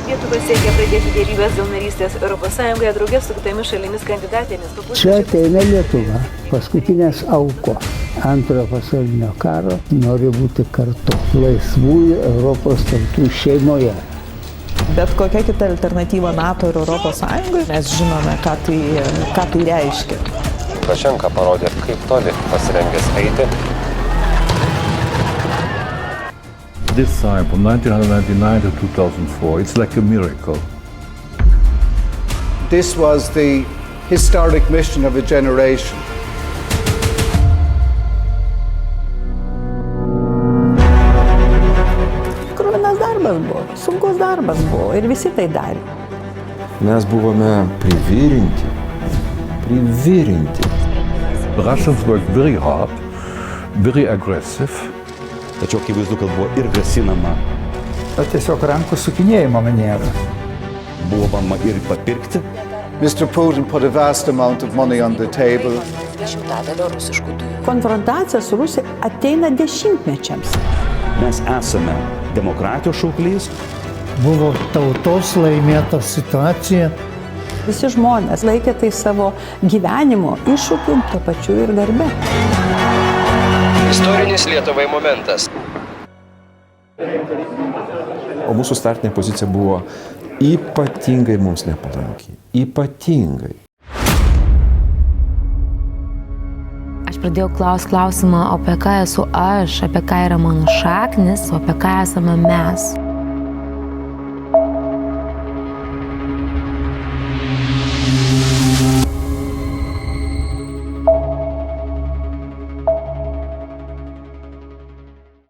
Lietuva siekia pradėti dėrybas dėl narystės ES drauge su kitomis šalimis kandidatėmis. Čia ateina Lietuva, paskutinės aukos antrojo pasaulinio karo, nori būti kartu laisvųjų Europos tautų šeimoje. Bet kokia kita alternatyva NATO ir ES, mes žinome, ką tai reiškia. Lukašenka parodė, kaip toli pasirengęs eiti. This time, from 1999 to 2004, it's like a miracle. This was the historic mission of a generation. Kruvinas darbas buvo, sunkus darbas buvo ir visi tai darė. Mes buvome privirinti. The Russians worked very hard, very aggressive. Tačiau akivaizdu, kad buvo ir grasinama. Tiesiog rankų sukinėjimo maniera. Buvo bandoma ir papirkti. Mr. Putin put a vast amount of money on the table. Konfrontacija su Rusija ateina dešimtmečiams. Mes esame demokratijos šauklys. Buvo tautos laimėta situacija. Visi žmonės laikė tai savo gyvenimo iššūkiu, tuo pačiu ir darbe. Istorinis Lietuvai momentas. O mūsų startinė pozicija buvo ypatingai mums nepalanki. Ypatingai. Aš pradėjau klausimą, apie ką esu aš, apie ką yra mano šaknis, o apie ką esame mes.